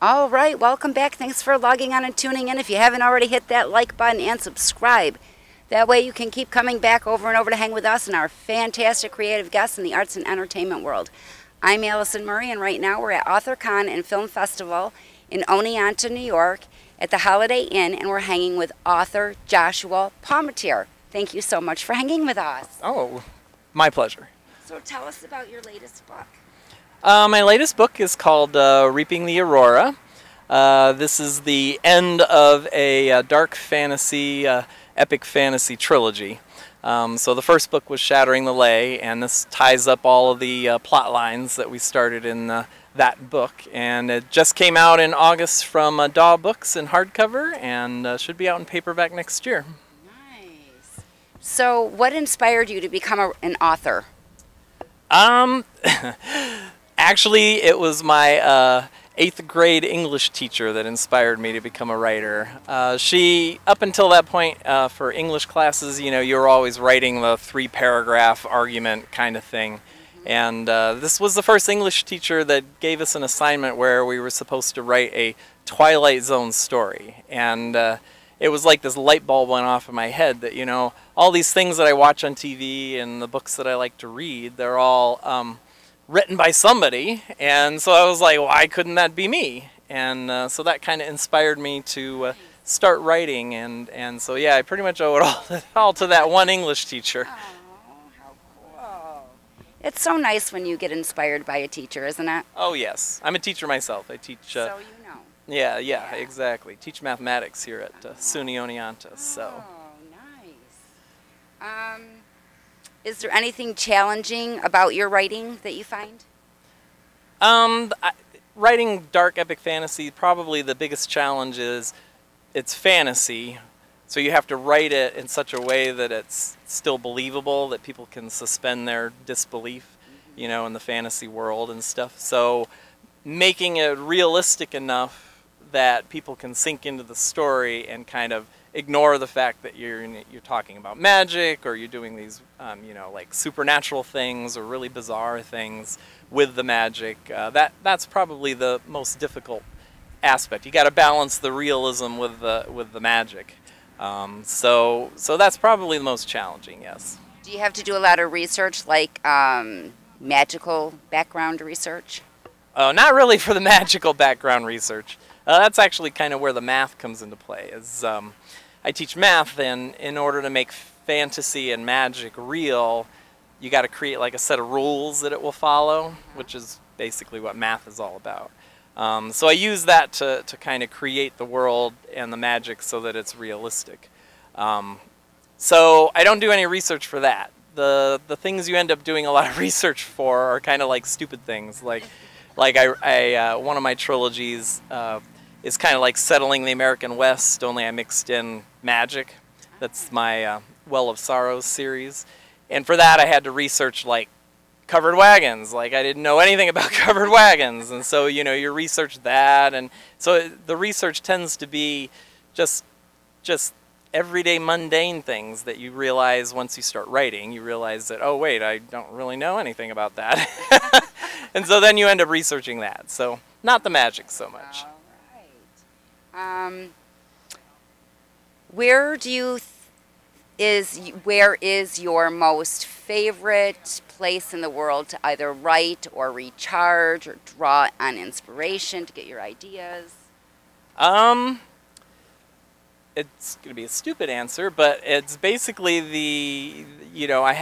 All right, welcome back. Thanks for logging on and tuning in. If you haven't already, hit that like button and subscribe. That way you can keep coming back over and over to hang with us and our fantastic creative guests in the arts and entertainment world. I'm Allison Murray, and right now we're at AuthorCon and Film Festival in Oneonta, New York at the Holiday Inn, and we're hanging with author Joshua Palmatier. Thank you so much for hanging with us. Oh, my pleasure. So tell us about your latest book. My latest book is called Reaping the Aurora. This is the end of a dark fantasy, epic fantasy trilogy. So the first book was Shattering the Ley, and this ties up all of the plot lines that we started in that book. And it just came out in August from DAW Books in hardcover, and should be out in paperback next year. Nice. So what inspired you to become an author? Actually, it was my 8th grade English teacher that inspired me to become a writer. She, up until that point, for English classes, you know, you were always writing the 3-paragraph argument kind of thing. And this was the first English teacher that gave us an assignment where we were supposed to write a Twilight Zone story. And it was like this light bulb went off in my head that, you know, all these things that I watch on TV and the books that I like to read, they're all written by somebody, and so I was like, why couldn't that be me? And so that kind of inspired me to start writing, and so yeah, I pretty much owe it all to that one English teacher. Oh, how cool. It's so nice when you get inspired by a teacher, isn't it? Oh yes, I'm a teacher myself. I teach... so you know. Yeah, exactly. Teach mathematics here at SUNY Oneonta, so... Oh, nice. Is there anything challenging about your writing that you find? Writing dark epic fantasy, probably the biggest challenge is it's fantasy, so you have to write it in such a way that it's still believable, that people can suspend their disbelief, you know, in the fantasy world and stuff. So making it realistic enough that people can sink into the story and kind of ignore the fact that you're talking about magic, or you're doing these you know, like supernatural things or really bizarre things with the magic. That's probably the most difficult aspect. You got to balance the realism with the magic. So that's probably the most challenging. Yes. Do you have to do a lot of research, like magical background research? Not really for the magical background research. That's actually kind of where the math comes into play. I teach math, and in order to make fantasy and magic real, you got to create like a set of rules that it will follow, which is basically what math is all about. So I use that to kind of create the world and the magic so that it's realistic. So I don't do any research for that. The things you end up doing a lot of research for are kind of like stupid things. Like one of my trilogies is kind of like Settling the American West, only I mixed in magic. That's my Well of Sorrows series. And for that I had to research like covered wagons. Like I didn't know anything about covered wagons. And so, you know, you research that, and so the research tends to be just everyday mundane things that you realize once you start writing. You realize that, oh wait, I don't really know anything about that. And so then you end up researching that. So not the magic so much. Where is your most favorite place in the world to either write or recharge or draw on inspiration to get your ideas? It's going to be a stupid answer, but it's basically you know, I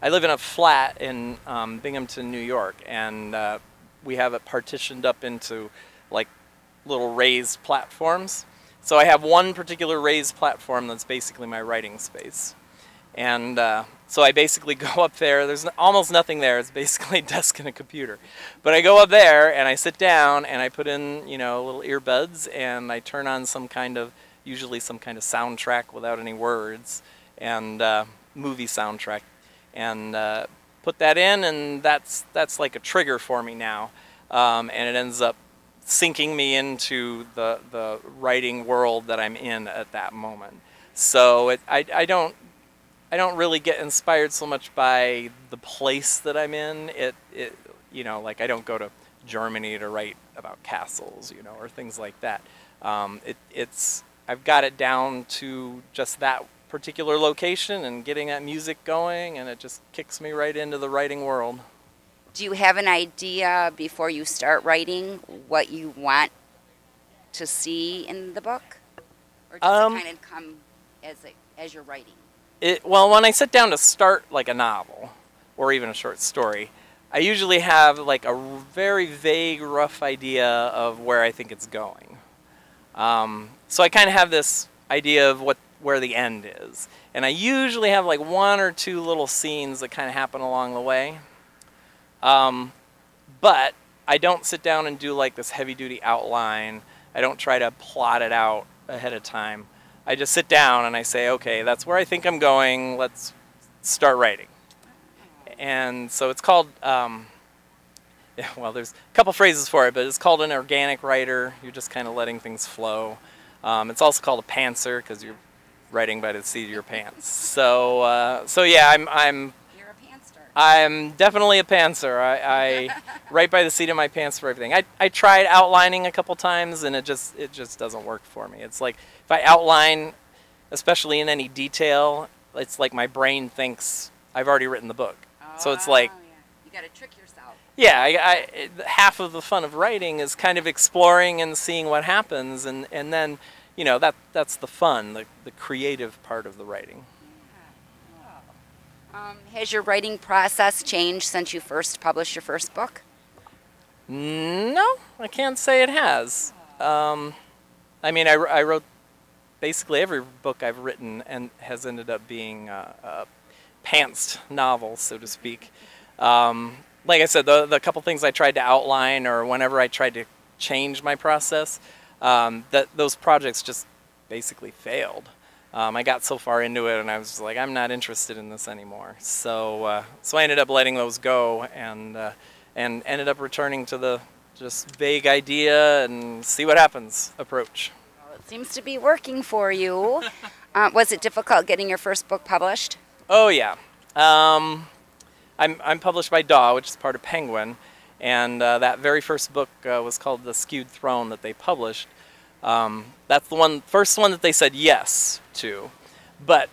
live in a flat in Binghamton, New York, and we have it partitioned up into like little raised platforms. So I have one particular raised platform that's basically my writing space. And so I basically go up there. There's almost nothing there. It's basically a desk and a computer. But I go up there and I sit down and I put in, you know, little earbuds, and I turn on some kind of usually some kind of soundtrack without any words, and movie soundtrack, and put that in, and that's like a trigger for me now, and it ends up sinking me into the writing world that I'm in at that moment. So I don't really get inspired so much by the place that I'm in. You know, like I don't go to Germany to write about castles, you know, or things like that. I've got it down to just that particular location and getting that music going, and it just kicks me right into the writing world. Do you have an idea before you start writing what you want to see in the book? Or does it kind of come as you're writing? Well, when I sit down to start like a novel or even a short story, I usually have like a very vague, rough idea of where I think it's going. So I kind of have this idea of where the end is. And I usually have like one or two little scenes that kind of happen along the way. But I don't sit down and do like this heavy-duty outline. I don't try to plot it out ahead of time. I just sit down and I say, okay, that's where I think I'm going. Let's start writing. And so it's called, yeah, well, there's a couple phrases for it, but it's called an organic writer. You're just kind of letting things flow. It's also called a pantser because you're writing by the seat of your pants. So, so yeah, You're a pantster. I'm definitely a pantser. I write by the seat of my pants for everything. I tried outlining a couple times, and it just doesn't work for me. It's like if I outline, especially in any detail, it's like my brain thinks I've already written the book. So it's like, yeah. You got to trick yourself. yeah, half of the fun of writing is kind of exploring and seeing what happens, and then, you know, that's the fun, the creative part of the writing. Yeah. Has your writing process changed since you first published your first book? No, I can't say it has. I mean, I wrote basically every book I've written and has ended up being pantsed novels, so to speak. Like I said, the couple things I tried to outline, or whenever I tried to change my process, those projects just basically failed. I got so far into it, and I was just like, I'm not interested in this anymore. So, so I ended up letting those go, and ended up returning to the just vague idea and see what happens approach. Well, it seems to be working for you. Was it difficult getting your first book published? Oh yeah, I'm published by DAW, which is part of Penguin, and that very first book was called The Skewed Throne that they published. That's the first one that they said yes to, but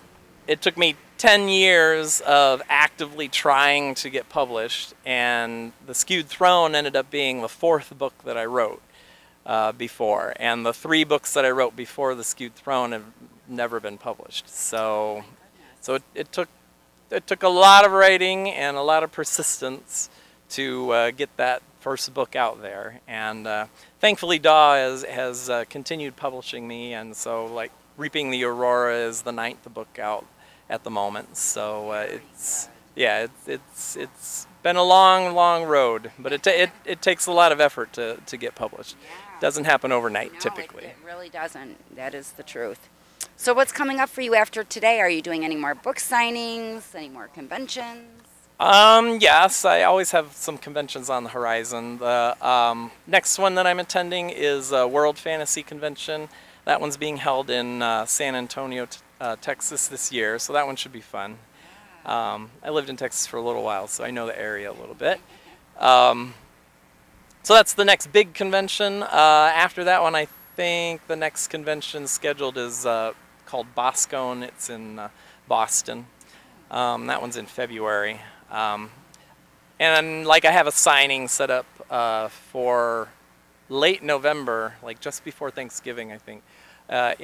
it took me 10 years of actively trying to get published, and The Skewed Throne ended up being the fourth book that I wrote before, and the 3 books that I wrote before The Skewed Throne have never been published. So it took a lot of writing and a lot of persistence to get that first book out there, and thankfully DAW has continued publishing me, and so like Reaping the Aurora is the 9th book out at the moment. So it's been a long road, but it takes a lot of effort to get published. Yeah. It doesn't happen overnight, No, typically. It really doesn't. That is the truth. So what's coming up for you after today? Are you doing any more book signings, any more conventions? Yes, I always have some conventions on the horizon. The next one that I'm attending is a World Fantasy Convention. That one's being held in San Antonio, Texas this year, so that one should be fun. I lived in Texas for a little while, so I know the area a little bit. So that's the next big convention. After that one, I think the next convention scheduled is called Boscone. It's in Boston. That one's in February. And like I have a signing set up for late November, like just before Thanksgiving, I think, at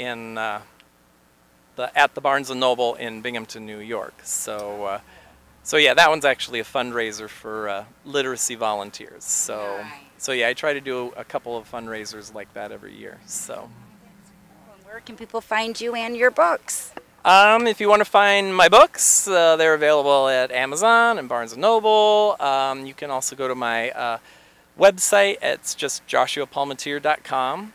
the Barnes & Noble in Binghamton, New York. So, so yeah, that one's actually a fundraiser for literacy volunteers. So, so yeah, I try to do a couple of fundraisers like that every year. So, where can people find you and your books? If you want to find my books, they're available at Amazon and Barnes & Noble. You can also go to my website. It's just joshuapalmatier.com.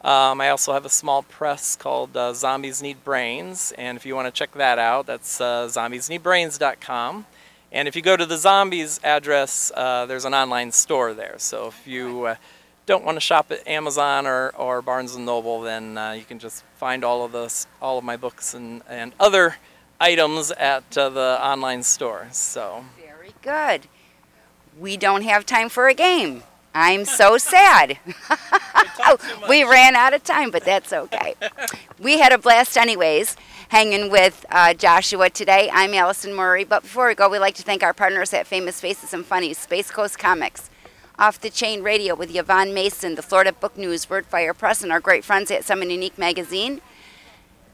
I also have a small press called Zombies Need Brains, and if you want to check that out, that's zombiesneedbrains.com. And if you go to the Zombies address, there's an online store there. So if you don't want to shop at Amazon or Barnes & Noble, then you can just find all of my books and other items at the online store. So very good. We don't have time for a game. I'm so sad. We ran out of time, but that's okay. We had a blast anyways, hanging with Joshua today. I'm Allison Murray, but before we go, we'd like to thank our partners at Famous Faces and Funnies, Space Coast Comics, Off the Chain Radio with Yvonne Mason, the Florida Book News, Wordfire Press, and our great friends at Summon Unique Magazine,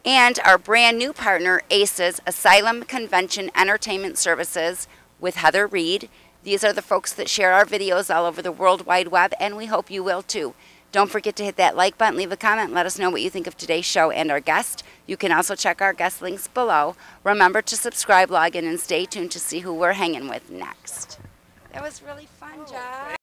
and our brand new partner, ACES, Asylum Convention Entertainment Services with Heather Reed. These are the folks that share our videos all over the World Wide Web, and we hope you will too. Don't forget to hit that like button, leave a comment, and let us know what you think of today's show and our guest. You can also check our guest links below. Remember to subscribe, log in, and stay tuned to see who we're hanging with next. That was really fun, Josh.